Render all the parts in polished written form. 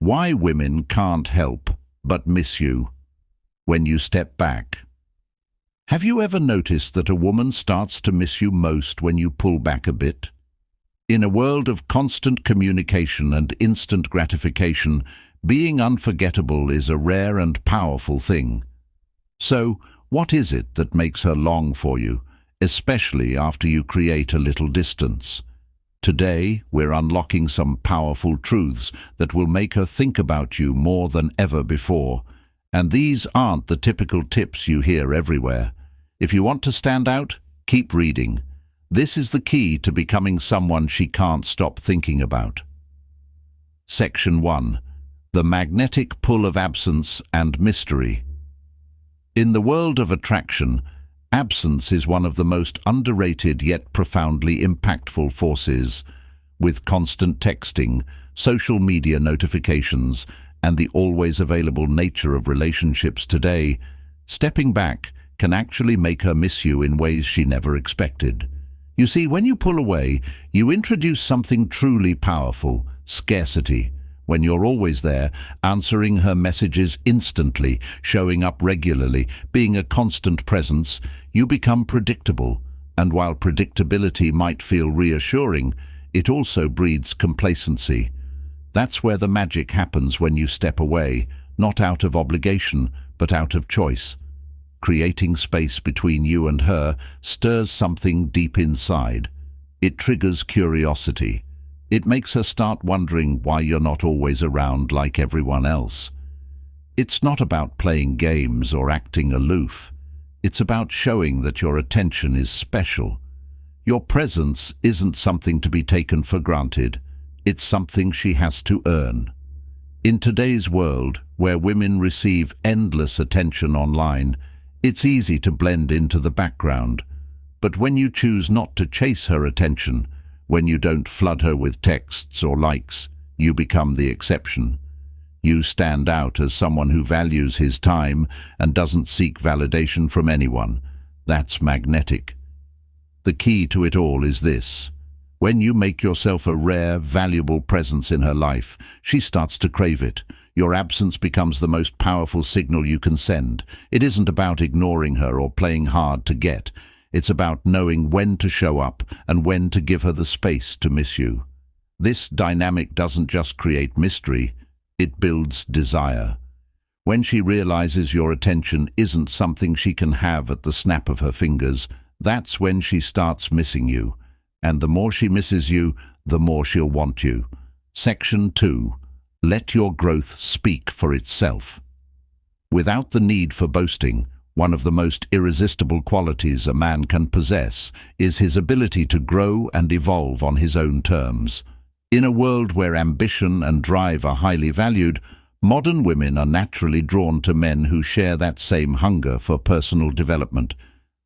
Why women can't help but miss you when you step back. Have you ever noticed that a woman starts to miss you most when you pull back a bit? In a world of constant communication and instant gratification, being unforgettable is a rare and powerful thing. So, what is it that makes her long for you, especially after you create a little distance? Today, we're unlocking some powerful truths that will make her think about you more than ever before. And these aren't the typical tips you hear everywhere. If you want to stand out, keep reading. This is the key to becoming someone she can't stop thinking about. Section 1. The magnetic pull of absence and mystery. In the world of attraction, absence is one of the most underrated yet profoundly impactful forces. With constant texting, social media notifications, and the always available nature of relationships today, stepping back can actually make her miss you in ways she never expected. You see, when you pull away, you introduce something truly powerful: scarcity. When you're always there, answering her messages instantly, showing up regularly, being a constant presence, you become predictable. And while predictability might feel reassuring, it also breeds complacency. That's where the magic happens when you step away, not out of obligation, but out of choice. Creating space between you and her stirs something deep inside. It triggers curiosity. It makes her start wondering why you're not always around like everyone else. It's not about playing games or acting aloof. It's about showing that your attention is special. Your presence isn't something to be taken for granted. It's something she has to earn. In today's world, where women receive endless attention online, it's easy to blend into the background. But when you choose not to chase her attention, when you don't flood her with texts or likes, you become the exception. You stand out as someone who values his time and doesn't seek validation from anyone. That's magnetic. The key to it all is this: when you make yourself a rare, valuable presence in her life, she starts to crave it. Your absence becomes the most powerful signal you can send. It isn't about ignoring her or playing hard to get. It's about knowing when to show up and when to give her the space to miss you. This dynamic doesn't just create mystery, it builds desire. When she realizes your attention isn't something she can have at the snap of her fingers, that's when she starts missing you. And the more she misses you, the more she'll want you. Section 2. Let your growth speak for itself. Without the need for boasting, one of the most irresistible qualities a man can possess is his ability to grow and evolve on his own terms. In a world where ambition and drive are highly valued, modern women are naturally drawn to men who share that same hunger for personal development.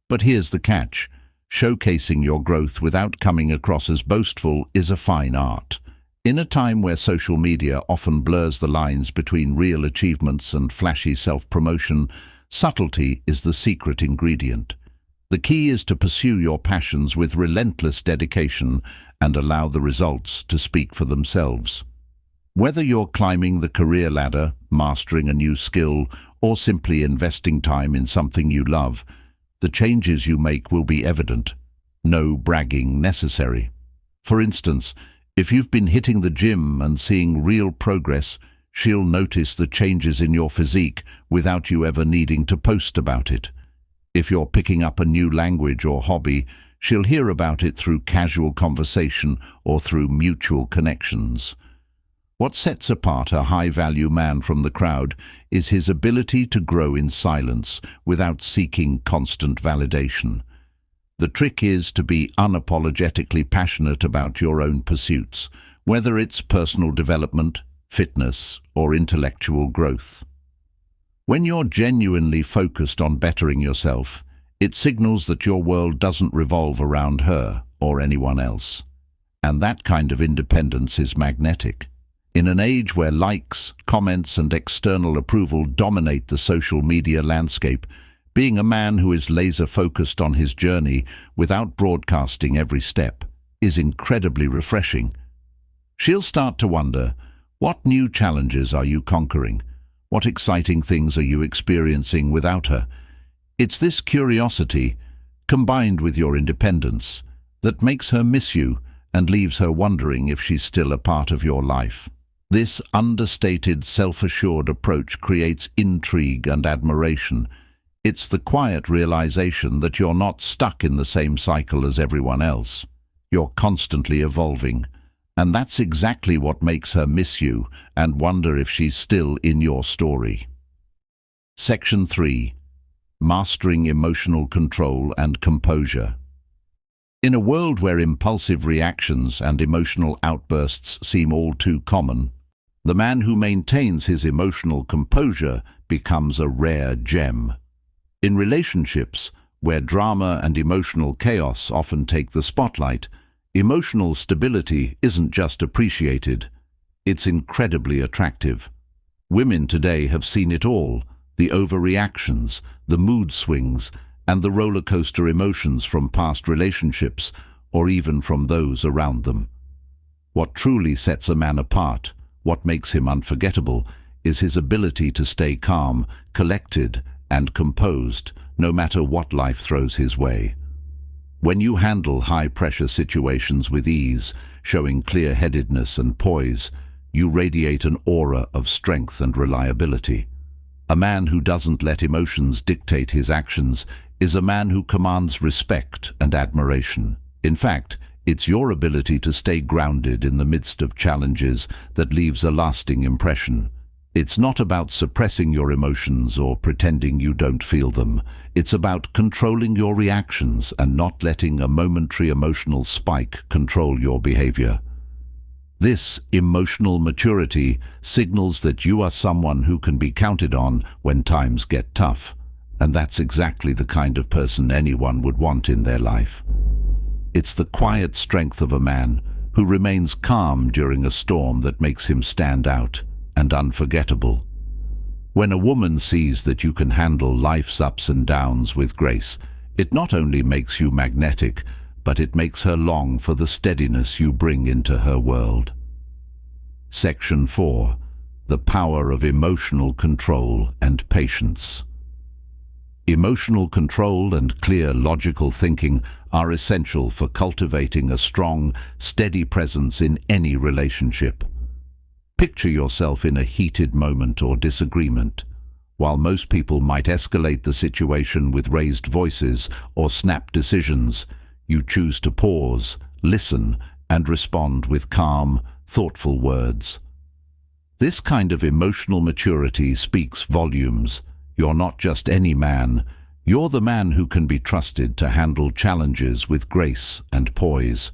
But here's the catch: showcasing your growth without coming across as boastful is a fine art. In a time where social media often blurs the lines between real achievements and flashy self-promotion, subtlety is the secret ingredient. The key is to pursue your passions with relentless dedication and allow the results to speak for themselves. Whether you're climbing the career ladder, mastering a new skill, or simply investing time in something you love, the changes you make will be evident. No bragging necessary. For instance, if you've been hitting the gym and seeing real progress, she'll notice the changes in your physique without you ever needing to post about it. If you're picking up a new language or hobby, she'll hear about it through casual conversation or through mutual connections. What sets apart a high-value man from the crowd is his ability to grow in silence without seeking constant validation. The trick is to be unapologetically passionate about your own pursuits, whether it's personal development, fitness, or intellectual growth. When you're genuinely focused on bettering yourself, it signals that your world doesn't revolve around her or anyone else. And that kind of independence is magnetic. In an age where likes, comments, and external approval dominate the social media landscape, being a man who is laser-focused on his journey without broadcasting every step is incredibly refreshing. She'll start to wonder, What new challenges are you conquering? What exciting things are you experiencing without her? It's this curiosity, combined with your independence, that makes her miss you and leaves her wondering if she's still a part of your life. This understated, self-assured approach creates intrigue and admiration. It's the quiet realization that you're not stuck in the same cycle as everyone else. You're constantly evolving. And that's exactly what makes her miss you and wonder if she's still in your story. Section 3. Mastering emotional control and composure. In a world where impulsive reactions and emotional outbursts seem all too common, the man who maintains his emotional composure becomes a rare gem. In relationships, where drama and emotional chaos often take the spotlight, emotional stability isn't just appreciated, it's incredibly attractive. Women today have seen it all, the overreactions, the mood swings, and the roller coaster emotions from past relationships, or even from those around them. What truly sets a man apart, what makes him unforgettable, is his ability to stay calm, collected, and composed, no matter what life throws his way. When you handle high-pressure situations with ease, showing clear-headedness and poise, you radiate an aura of strength and reliability. A man who doesn't let emotions dictate his actions is a man who commands respect and admiration. In fact, it's your ability to stay grounded in the midst of challenges that leaves a lasting impression. It's not about suppressing your emotions or pretending you don't feel them. It's about controlling your reactions and not letting a momentary emotional spike control your behavior. This emotional maturity signals that you are someone who can be counted on when times get tough, and that's exactly the kind of person anyone would want in their life. It's the quiet strength of a man who remains calm during a storm that makes him stand out and unforgettable. When a woman sees that you can handle life's ups and downs with grace, it not only makes you magnetic, but it makes her long for the steadiness you bring into her world. Section 4. The power of emotional control and patience. Emotional control and clear, logical thinking are essential for cultivating a strong, steady presence in any relationship. Picture yourself in a heated moment or disagreement. While most people might escalate the situation with raised voices or snap decisions, you choose to pause, listen, and respond with calm, thoughtful words. This kind of emotional maturity speaks volumes. You're not just any man. You're the man who can be trusted to handle challenges with grace and poise.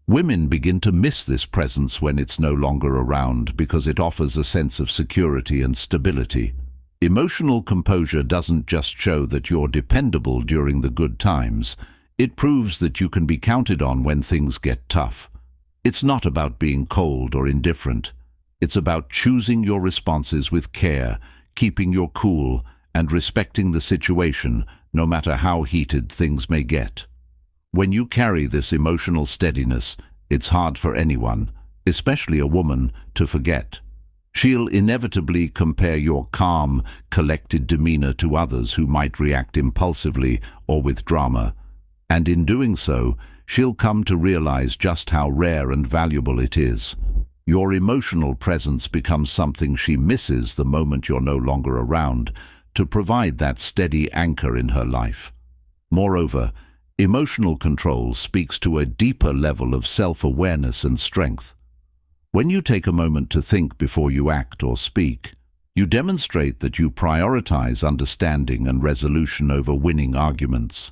Women begin to miss this presence when it's no longer around because it offers a sense of security and stability. Emotional composure doesn't just show that you're dependable during the good times. It proves that you can be counted on when things get tough. It's not about being cold or indifferent. It's about choosing your responses with care, keeping your cool, and respecting the situation, no matter how heated things may get. When you carry this emotional steadiness, it's hard for anyone, especially a woman, to forget. She'll inevitably compare your calm, collected demeanor to others who might react impulsively or with drama, and in doing so, she'll come to realize just how rare and valuable it is. Your emotional presence becomes something she misses the moment you're no longer around, to provide that steady anchor in her life. Moreover, emotional control speaks to a deeper level of self-awareness and strength. When you take a moment to think before you act or speak, you demonstrate that you prioritize understanding and resolution over winning arguments.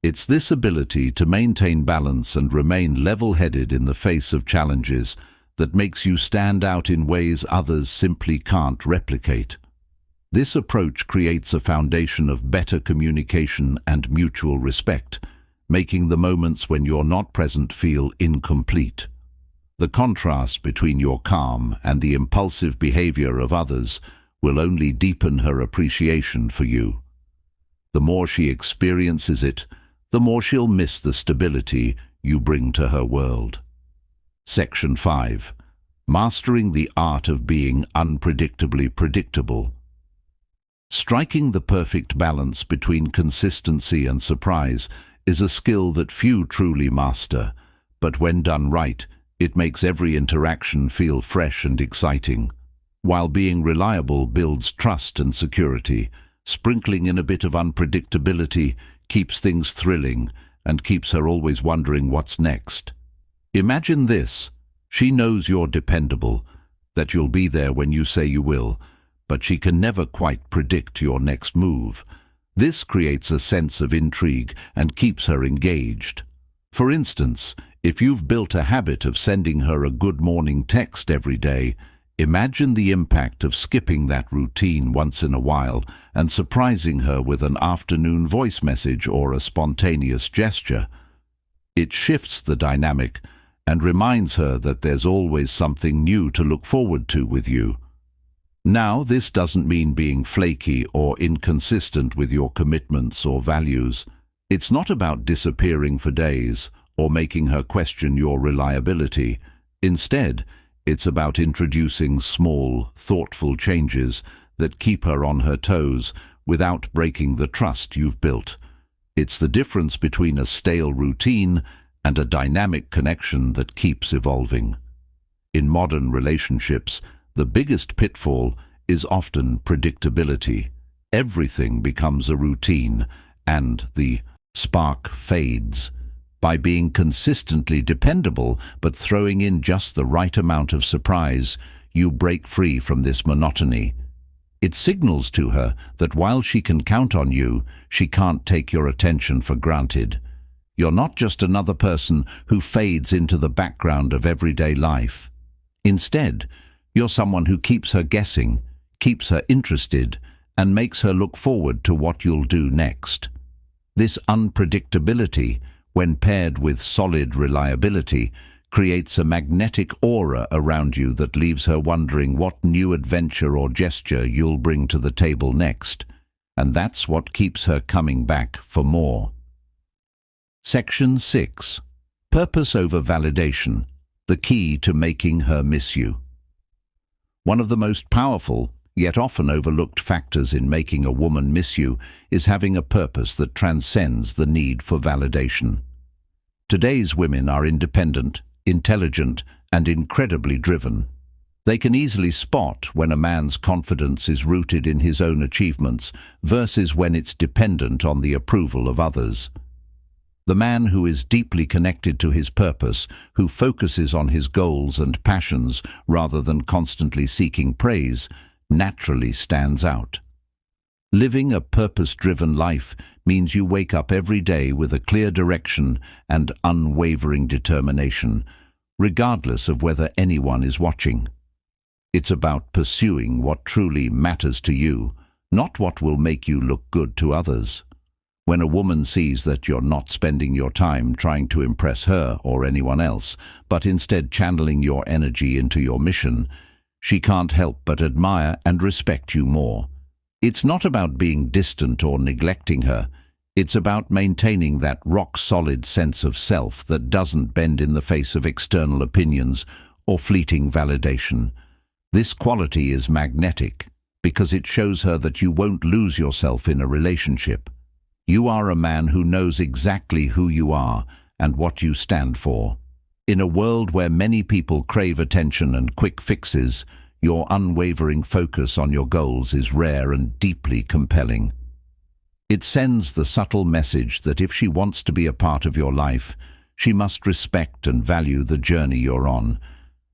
It's this ability to maintain balance and remain level-headed in the face of challenges that makes you stand out in ways others simply can't replicate. This approach creates a foundation of better communication and mutual respect, making the moments when you're not present feel incomplete. The contrast between your calm and the impulsive behavior of others will only deepen her appreciation for you. The more she experiences it, the more she'll miss the stability you bring to her world. Section 5. Mastering the art of being unpredictably predictable. Striking the perfect balance between consistency and surprise is a skill that few truly master, but when done right, it makes every interaction feel fresh and exciting. While being reliable builds trust and security, sprinkling in a bit of unpredictability keeps things thrilling and keeps her always wondering what's next. Imagine this. She knows you're dependable, that you'll be there when you say you will, but she can never quite predict your next move. This creates a sense of intrigue and keeps her engaged. For instance, if you've built a habit of sending her a good morning text every day, imagine the impact of skipping that routine once in a while and surprising her with an afternoon voice message or a spontaneous gesture. It shifts the dynamic and reminds her that there's always something new to look forward to with you. Now, this doesn't mean being flaky or inconsistent with your commitments or values. It's not about disappearing for days or making her question your reliability. Instead, it's about introducing small, thoughtful changes that keep her on her toes without breaking the trust you've built. It's the difference between a stale routine and a dynamic connection that keeps evolving. In modern relationships, the biggest pitfall is often predictability. Everything becomes a routine, and the spark fades. By being consistently dependable but throwing in just the right amount of surprise, you break free from this monotony. It signals to her that while she can count on you, she can't take your attention for granted. You're not just another person who fades into the background of everyday life. Instead, you're someone who keeps her guessing, keeps her interested, and makes her look forward to what you'll do next. This unpredictability, when paired with solid reliability, creates a magnetic aura around you that leaves her wondering what new adventure or gesture you'll bring to the table next. And that's what keeps her coming back for more. Section 6. Purpose over validation, the key to making her miss you. One of the most powerful, yet often overlooked factors in making a woman miss you is having a purpose that transcends the need for validation. Today's women are independent, intelligent, and incredibly driven. They can easily spot when a man's confidence is rooted in his own achievements versus when it's dependent on the approval of others. The man who is deeply connected to his purpose, who focuses on his goals and passions rather than constantly seeking praise, naturally stands out. Living a purpose-driven life means you wake up every day with a clear direction and unwavering determination, regardless of whether anyone is watching. It's about pursuing what truly matters to you, not what will make you look good to others. When a woman sees that you're not spending your time trying to impress her or anyone else, but instead channeling your energy into your mission, she can't help but admire and respect you more. It's not about being distant or neglecting her. It's about maintaining that rock-solid sense of self that doesn't bend in the face of external opinions or fleeting validation. This quality is magnetic because it shows her that you won't lose yourself in a relationship. You are a man who knows exactly who you are and what you stand for. In a world where many people crave attention and quick fixes, your unwavering focus on your goals is rare and deeply compelling. It sends the subtle message that if she wants to be a part of your life, she must respect and value the journey you're on.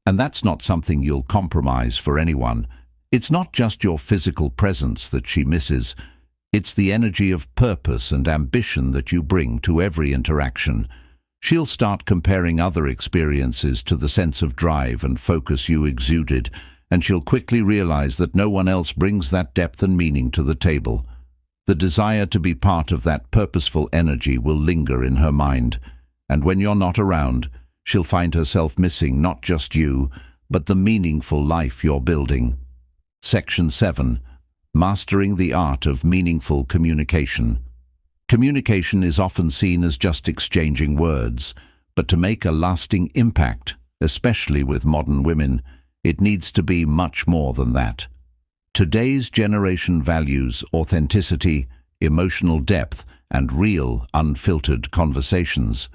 And that's not something you'll compromise for anyone. It's not just your physical presence that she misses. It's the energy of purpose and ambition that you bring to every interaction. She'll start comparing other experiences to the sense of drive and focus you exuded, and she'll quickly realize that no one else brings that depth and meaning to the table. The desire to be part of that purposeful energy will linger in her mind, and when you're not around, she'll find herself missing not just you, but the meaningful life you're building. Section 7. Mastering the art of meaningful communication. Communication is often seen as just exchanging words, but to make a lasting impact, especially with modern women, It needs to be much more than that. Today's generation values authenticity, emotional depth, and real, unfiltered conversations.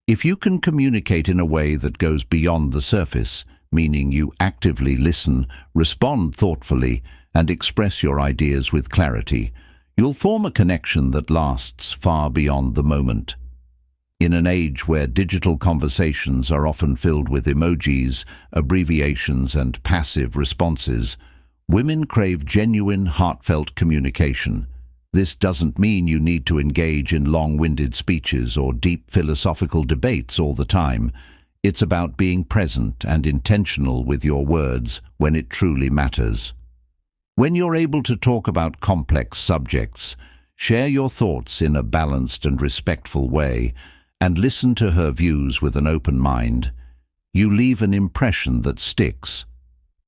If you can communicate in a way that goes beyond the surface, meaning you actively listen, respond thoughtfully, and express your ideas with clarity, you'll form a connection that lasts far beyond the moment. In an age where digital conversations are often filled with emojis, abbreviations, and passive responses, women crave genuine, heartfelt communication. This doesn't mean you need to engage in long-winded speeches or deep philosophical debates all the time. It's about being present and intentional with your words when it truly matters. When you're able to talk about complex subjects, share your thoughts in a balanced and respectful way, and listen to her views with an open mind, you leave an impression that sticks.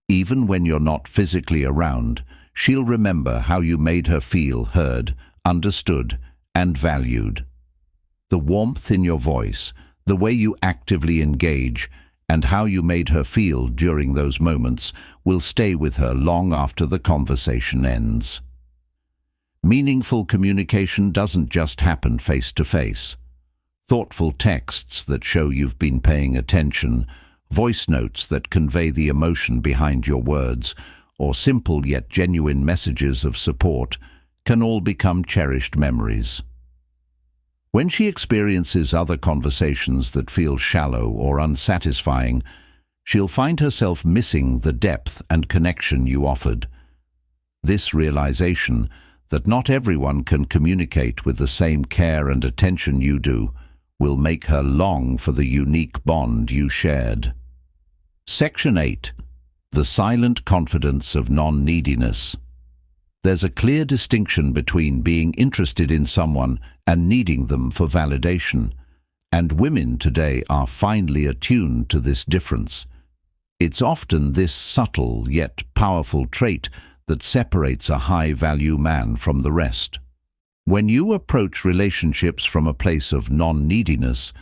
Even when you're not physically around, she'll remember how you made her feel heard, understood, and valued. The warmth in your voice, the way you actively engage, and how you made her feel during those moments will stay with her long after the conversation ends. Meaningful communication doesn't just happen face to face. Thoughtful texts that show you've been paying attention, voice notes that convey the emotion behind your words, or simple yet genuine messages of support can all become cherished memories. When she experiences other conversations that feel shallow or unsatisfying, she'll find herself missing the depth and connection you offered. This realization that not everyone can communicate with the same care and attention you do will make her long for the unique bond you shared. Section 8. The silent confidence of non-neediness. There's a clear distinction between being interested in someone and needing them for validation, and women today are finely attuned to this difference. It's often this subtle yet powerful trait that separates a high-value man from the rest. When you approach relationships from a place of non-neediness,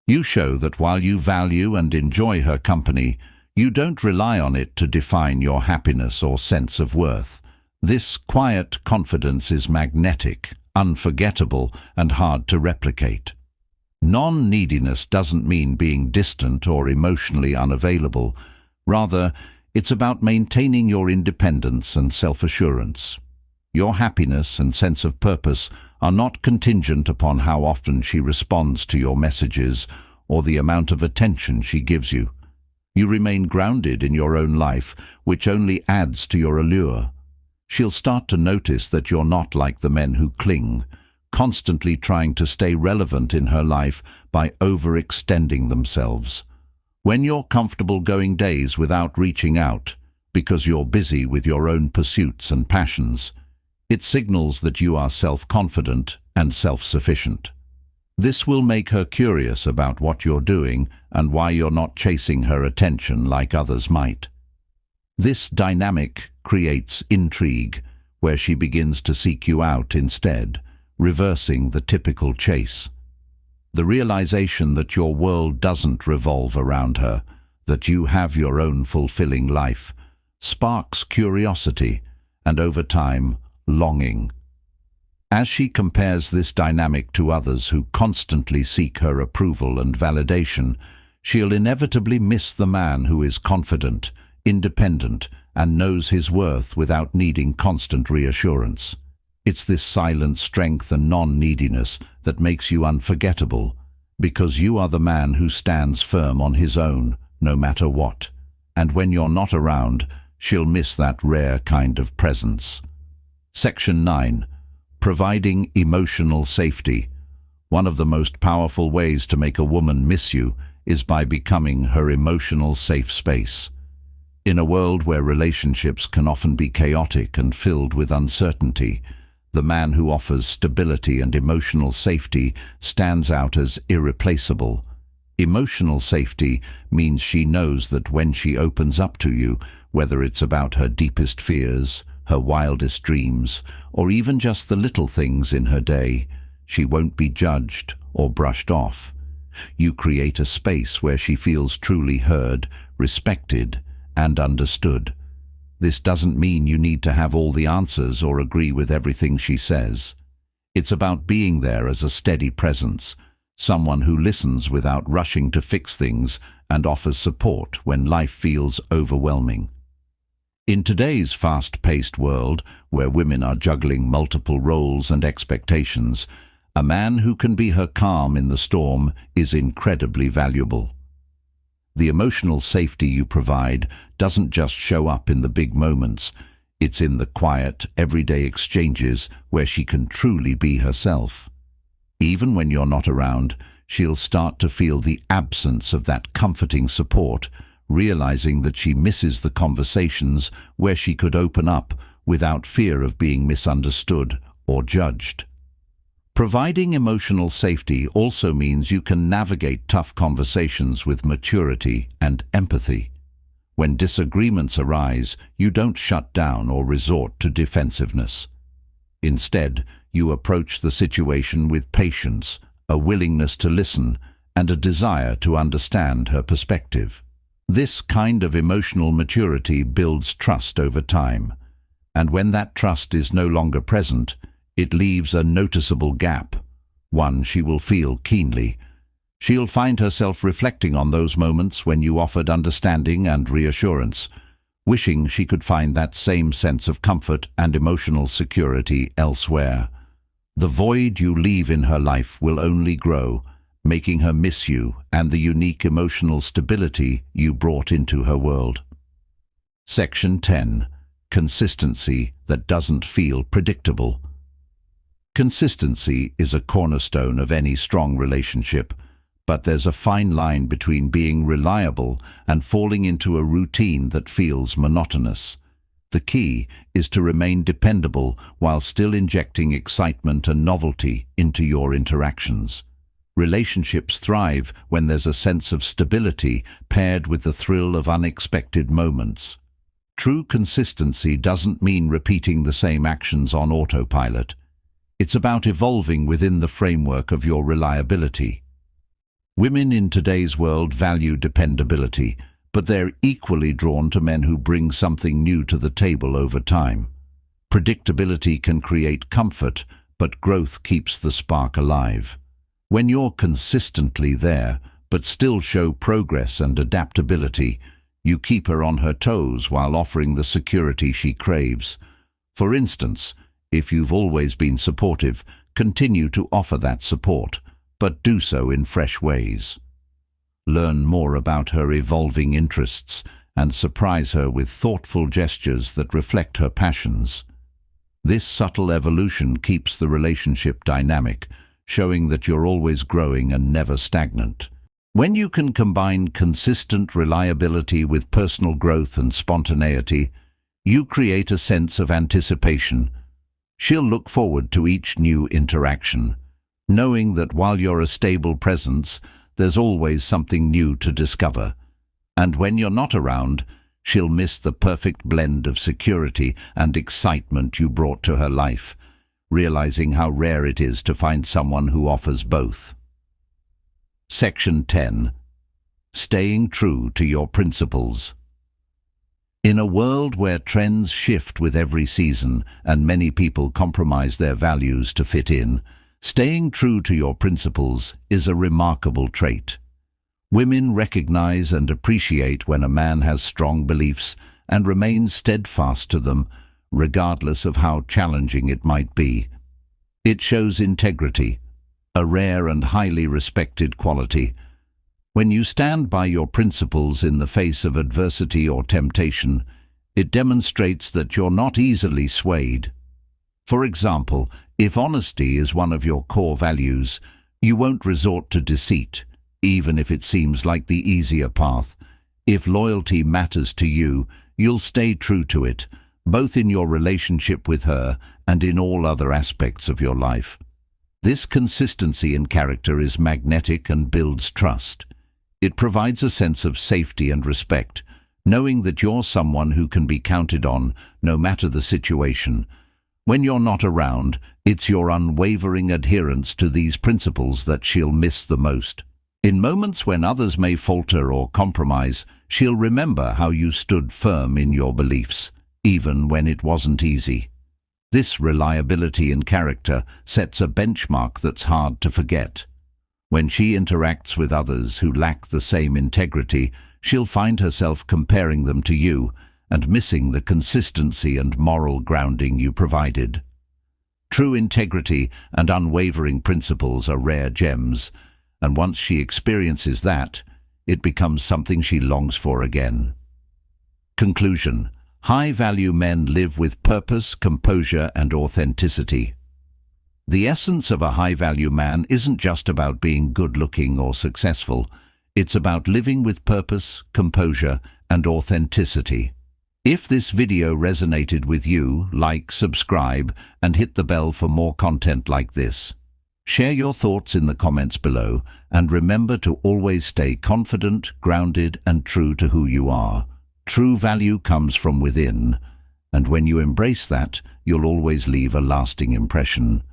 you show that while you value and enjoy her company, you don't rely on it to define your happiness or sense of worth. This quiet confidence is magnetic, unforgettable, and hard to replicate. Non-neediness doesn't mean being distant or emotionally unavailable. Rather, it's about maintaining your independence and self-assurance. Your happiness and sense of purpose are not contingent upon how often she responds to your messages or the amount of attention she gives you. You remain grounded in your own life, which only adds to your allure. She'll start to notice that you're not like the men who cling, constantly trying to stay relevant in her life by overextending themselves. When you're comfortable going days without reaching out, because you're busy with your own pursuits and passions, it signals that you are self-confident and self-sufficient. This will make her curious about what you're doing and why you're not chasing her attention like others might. This dynamic creates intrigue, where she begins to seek you out instead, reversing the typical chase. The realization that your world doesn't revolve around her, that you have your own fulfilling life, sparks curiosity and, over time, longing. As she compares this dynamic to others who constantly seek her approval and validation, she'll inevitably miss the man who is confident, independent, and knows his worth without needing constant reassurance. It's this silent strength and non-neediness that makes you unforgettable, because you are the man who stands firm on his own, no matter what. And when you're not around, she'll miss that rare kind of presence. Section 9. Providing emotional safety. One of the most powerful ways to make a woman miss you is by becoming her emotional safe space. In a world where relationships can often be chaotic and filled with uncertainty, the man who offers stability and emotional safety stands out as irreplaceable. Emotional safety means she knows that when she opens up to you, whether it's about her deepest fears, her wildest dreams, or even just the little things in her day, she won't be judged or brushed off. You create a space where she feels truly heard, respected, and understood. This doesn't mean you need to have all the answers or agree with everything she says. It's about being there as a steady presence, someone who listens without rushing to fix things and offers support when life feels overwhelming. In today's fast-paced world, where women are juggling multiple roles and expectations, a man who can be her calm in the storm is incredibly valuable. The emotional safety you provide doesn't just show up in the big moments. It's in the quiet, everyday exchanges where she can truly be herself. Even when you're not around, she'll start to feel the absence of that comforting support, realizing that she misses the conversations where she could open up without fear of being misunderstood or judged. Providing emotional safety also means you can navigate tough conversations with maturity and empathy. When disagreements arise, you don't shut down or resort to defensiveness. Instead, you approach the situation with patience, a willingness to listen, and a desire to understand her perspective. This kind of emotional maturity builds trust over time, and when that trust is no longer present, it leaves a noticeable gap, one she will feel keenly. She'll find herself reflecting on those moments when you offered understanding and reassurance, wishing she could find that same sense of comfort and emotional security elsewhere. The void you leave in her life will only grow, making her miss you and the unique emotional stability you brought into her world. Section 10. Consistency that doesn't feel predictable. Consistency is a cornerstone of any strong relationship, but there's a fine line between being reliable and falling into a routine that feels monotonous. The key is to remain dependable while still injecting excitement and novelty into your interactions. Relationships thrive when there's a sense of stability paired with the thrill of unexpected moments. True consistency doesn't mean repeating the same actions on autopilot. It's about evolving within the framework of your reliability. Women in today's world value dependability, but they're equally drawn to men who bring something new to the table over time. Predictability can create comfort, but growth keeps the spark alive. When you're consistently there, but still show progress and adaptability, you keep her on her toes while offering the security she craves. For instance, if you've always been supportive, continue to offer that support, but do so in fresh ways. Learn more about her evolving interests and surprise her with thoughtful gestures that reflect her passions. This subtle evolution keeps the relationship dynamic, showing that you're always growing and never stagnant. When you can combine consistent reliability with personal growth and spontaneity, you create a sense of anticipation. She'll look forward to each new interaction, knowing that while you're a stable presence, there's always something new to discover. And when you're not around, she'll miss the perfect blend of security and excitement you brought to her life, realizing how rare it is to find someone who offers both. Section 10. Staying true to your principles. In a world where trends shift with every season and many people compromise their values to fit in, staying true to your principles is a remarkable trait. Women recognize and appreciate when a man has strong beliefs and remains steadfast to them, regardless of how challenging it might be. It shows integrity, a rare and highly respected quality. When you stand by your principles in the face of adversity or temptation, it demonstrates that you're not easily swayed. For example, if honesty is one of your core values, you won't resort to deceit, even if it seems like the easier path. If loyalty matters to you, you'll stay true to it, both in your relationship with her and in all other aspects of your life. This consistency in character is magnetic and builds trust. It provides a sense of safety and respect, knowing that you're someone who can be counted on, no matter the situation. When you're not around, it's your unwavering adherence to these principles that she'll miss the most. In moments when others may falter or compromise, she'll remember how you stood firm in your beliefs, even when it wasn't easy. This reliability in character sets a benchmark that's hard to forget. When she interacts with others who lack the same integrity, she'll find herself comparing them to you and missing the consistency and moral grounding you provided. True integrity and unwavering principles are rare gems, and once she experiences that, it becomes something she longs for again. Conclusion: high-value men live with purpose, composure, and authenticity. The essence of a high-value man isn't just about being good-looking or successful. It's about living with purpose, composure, and authenticity. If this video resonated with you, like, subscribe, and hit the bell for more content like this. Share your thoughts in the comments below, and remember to always stay confident, grounded, and true to who you are. True value comes from within, and when you embrace that, you'll always leave a lasting impression.